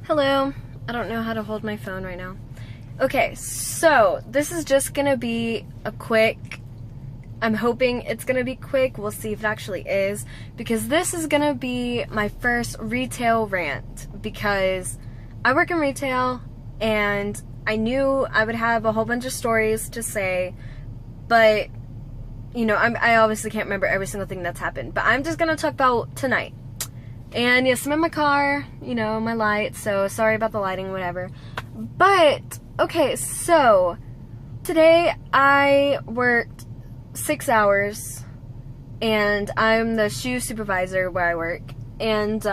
Hello. I don't know how to hold my phone right now. Okay, so this is just gonna be a quick, I'm hoping it's gonna be quick, we'll see if it actually is, because this is gonna be my first retail rant, because I work in retail, and I knew I would have a whole bunch of stories to say, but, you know, I obviously can't remember every single thing that's happened, but I'm just gonna talk about tonight. And yes, I'm in my car, you know, my light, so sorry about the lighting, whatever. But, okay, so, today I worked 6 hours, and I'm the shoe supervisor where I work, and,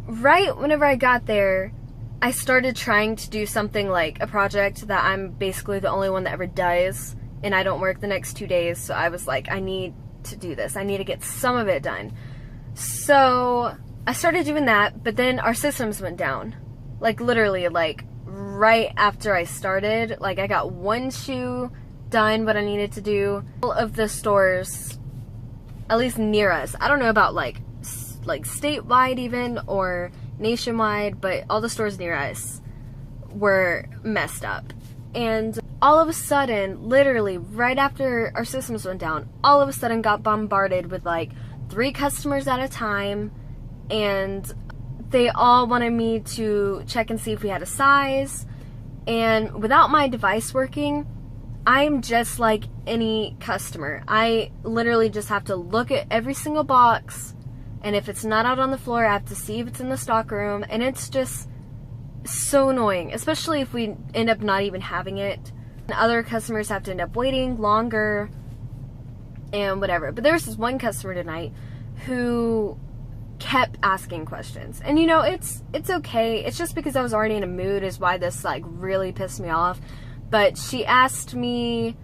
right whenever I got there, I started trying to do something like a project that I'm basically the only one that ever does, and I don't work the next 2 days, so I was like, I need to do this. I need to get some of it done. So I started doing that, but then our systems went down. Like literally, like right after I started, like I got one shoe done, what I needed to do. All of the stores, at least near us, I don't know about like statewide even or nationwide, but all the stores near us were messed up. And all of a sudden, literally right after our systems went down, all of a sudden got bombarded with like 3 customers at a time, and they all wanted me to check and see if we had a size. And without my device working, I'm just like any customer. I literally just have to look at every single box, and if it's not out on the floor, I have to see if it's in the stock room, and it's just so annoying, especially if we end up not even having it. And other customers have to end up waiting longer and whatever. But there was this one customer tonight who kept asking questions. And you know, it's okay. It's just because I was already in a mood is why this like really pissed me off. But she asked me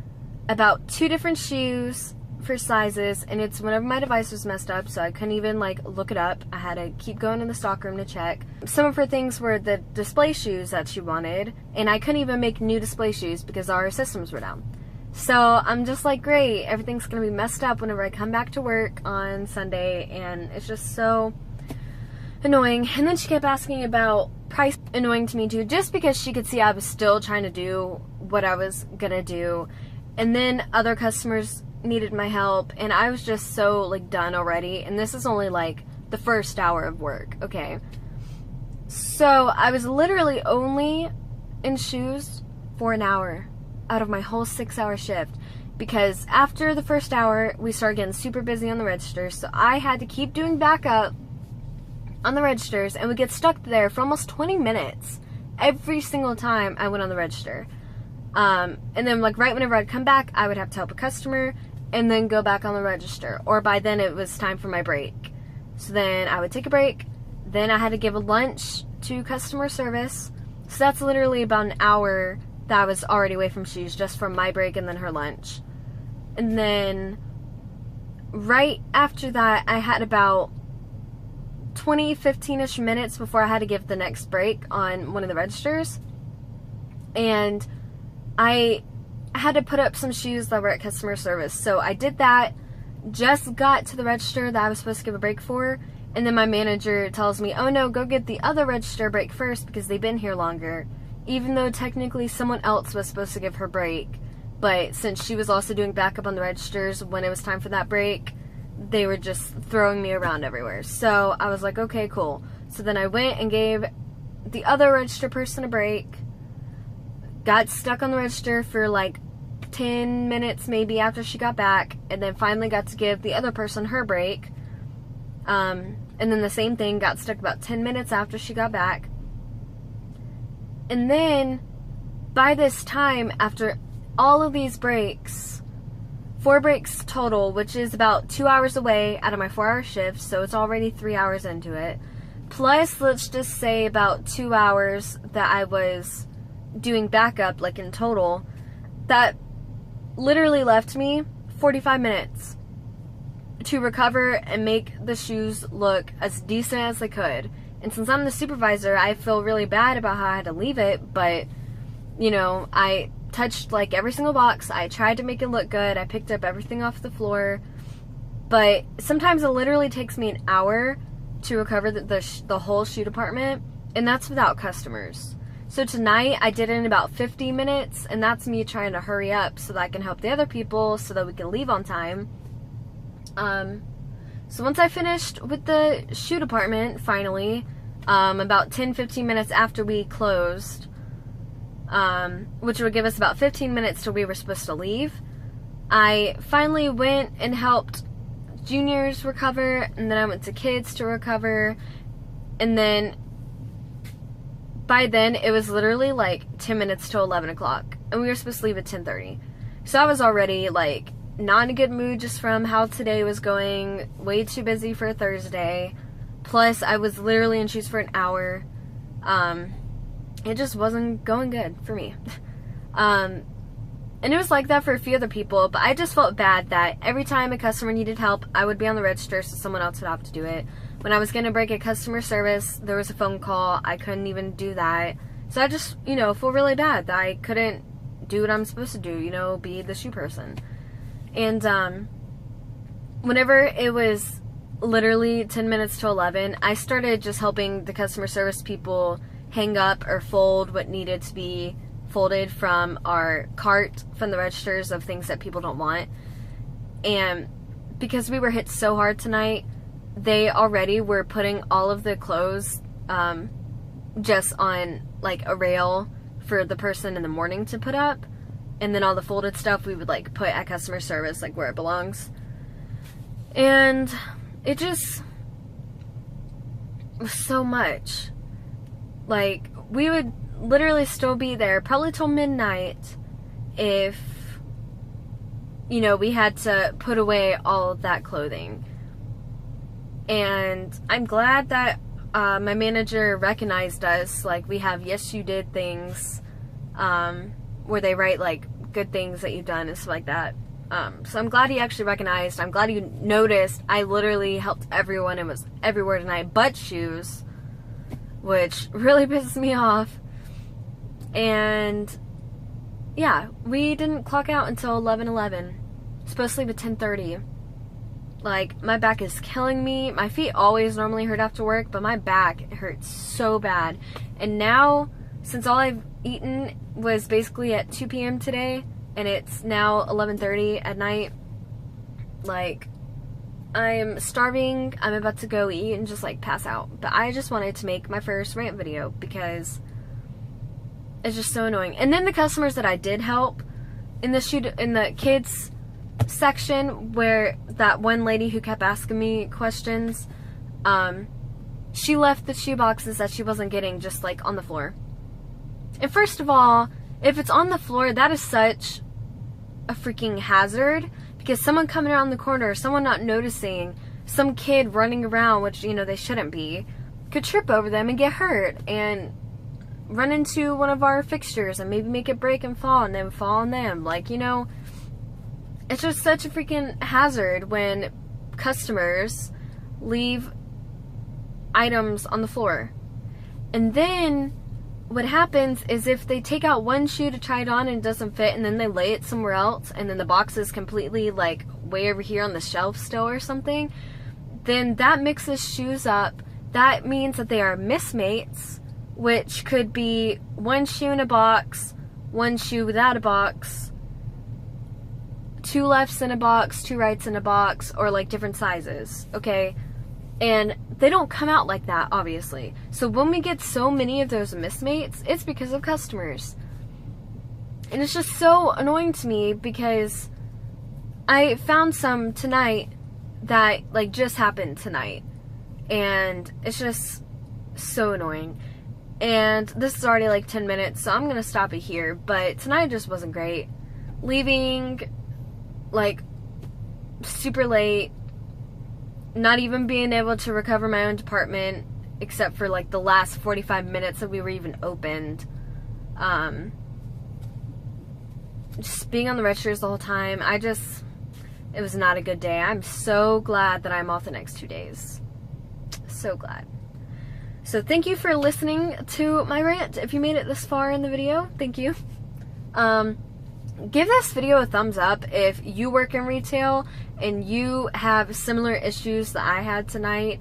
about 2 different shoes for sizes, and it's whenever my device was messed up, so I couldn't even like look it up. I had to keep going in the stockroom to check. Some of her things were the display shoes that she wanted, and I couldn't even make new display shoes because our systems were down. So I'm just like, great, everything's gonna be messed up whenever I come back to work on Sunday, and it's just so annoying. And then she kept asking about price, annoying to me too, just because she could see I was still trying to do what I was gonna do. And then other customers needed my help, and I was just so like done already, and this is only like the first hour of work, okay? So I was literally only in shoes for an hour out of my whole 6-hour shift, because after the first hour we started getting super busy on the registers, so I had to keep doing backup on the registers, and we get stuck there for almost 20 minutes every single time I went on the register. And then like right whenever I'd come back, I would have to help a customer and then go back on the register, or by then it was time for my break. So then I would take a break, then I had to give a lunch to customer service, so that's literally about an hour that I was already away from shoes, just from my break and then her lunch. And then right after that, I had about 15-ish minutes before I had to give the next break on one of the registers. And I had to put up some shoes that were at customer service. So I did that, just got to the register that I was supposed to give a break for, and then my manager tells me, oh no, go get the other register break first because they've been here longer. Even though technically someone else was supposed to give her break, but since she was also doing backup on the registers when it was time for that break, they were just throwing me around everywhere. So I was like, okay, cool. So then I went and gave the other register person a break, got stuck on the register for like 10 minutes maybe after she got back, and then finally got to give the other person her break. And then the same thing, got stuck about 10 minutes after she got back. And then, by this time, after all of these breaks, 4 breaks total, which is about 2 hours away out of my 4-hour shift, so it's already 3 hours into it, plus, let's just say about 2 hours that I was doing backup, like in total, that literally left me 45 minutes to recover and make the shoes look as decent as they could. And since I'm the supervisor, I feel really bad about how I had to leave it, but, you know, I touched like every single box. I tried to make it look good. I picked up everything off the floor. But sometimes it literally takes me an hour to recover the whole shoe department, and that's without customers. So tonight I did it in about 50 minutes, and that's me trying to hurry up so that I can help the other people so that we can leave on time. So once I finished with the shoe department, finally, about 10-15 minutes after we closed, which would give us about 15 minutes till we were supposed to leave, I finally went and helped juniors recover, and then I went to kids to recover, and then by then it was literally like 10 minutes till 11 o'clock, and we were supposed to leave at 10:30. So I was already like not in a good mood just from how today was going, way too busy for a Thursday, plus I was literally in shoes for an hour. It just wasn't going good for me. And it was like that for a few other people, but I just felt bad that every time a customer needed help, I would be on the register so someone else would have to do it. When I was going to break a customer service, there was a phone call. I couldn't even do that. So I just, feel really bad that I couldn't do what I'm supposed to do, be the shoe person. And whenever it was literally 10 minutes to 11, I started just helping the customer service people hang up or fold what needed to be folded from our cart from the registers of things that people don't want. And because we were hit so hard tonight, they already were putting all of the clothes just on like a rail for the person in the morning to put up, and then all the folded stuff we would like put at customer service, like where it belongs. And it just was so much. Like, we would literally still be there probably till midnight if we had to put away all of that clothing. And I'm glad that my manager recognized us. Like, we have yes you did things where they write like good things that you've done and stuff like that. So I'm glad he actually recognized. I'm glad he noticed. I literally helped everyone and was everywhere tonight but shoes, which really pisses me off. And yeah, we didn't clock out until 11:11. Supposed to leave at 10:30. Like, my back is killing me. My feet always normally hurt after work, but my back hurts so bad. And now, since all I've eaten was basically at 2 p.m. today, and it's now 11:30 at night, like, I'm starving. I'm about to go eat and just like pass out. But I just wanted to make my first rant video because it's just so annoying. And then the customers that I did help in the kids section, where that one lady who kept asking me questions, she left the shoe boxes that she wasn't getting just like on the floor. And first of all, if it's on the floor, that is such a freaking hazard, because someone coming around the corner, someone not noticing, some kid running around, which they shouldn't be, could trip over them and get hurt and run into one of our fixtures and maybe make it break and fall and then fall on them. Like, it's just such a freaking hazard when customers leave items on the floor. And then what happens is if they take out one shoe to try it on and it doesn't fit, and then they lay it somewhere else, and then the box is completely like way over here on the shelf still or something, then that mixes shoes up. That means that they are mismates, which could be one shoe in a box, one shoe without a box, two lefts in a box, two rights in a box, or like different sizes, okay? And they don't come out like that, obviously. So when we get so many of those mismates, it's because of customers. And it's just so annoying to me because I found some tonight that like just happened tonight. And it's just so annoying. And this is already like 10 minutes, so I'm going to stop it here. But tonight just wasn't great. Leaving like super late, not even being able to recover my own department except for like the last 45 minutes that we were even opened. Just being on the registers the whole time. It was not a good day. I'm so glad that I'm off the next 2 days. So glad. So thank you for listening to my rant. If you made it this far in the video, thank you. Give this video a thumbs up if you work in retail and you have similar issues that I had tonight.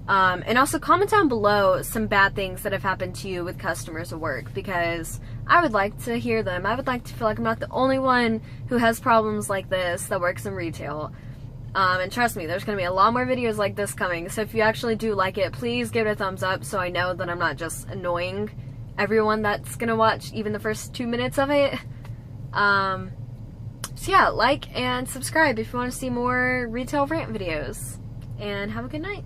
And also comment down below some bad things that have happened to you with customers at work, because I would like to hear them. I would like to feel like I'm not the only one who has problems like this that works in retail. And trust me, there's going to be a lot more videos like this coming, so if you actually do like it, please give it a thumbs up so I know that I'm not just annoying everyone that's going to watch even the first 2 minutes of it. So yeah, like and subscribe if you want to see more retail rant videos. And have a good night.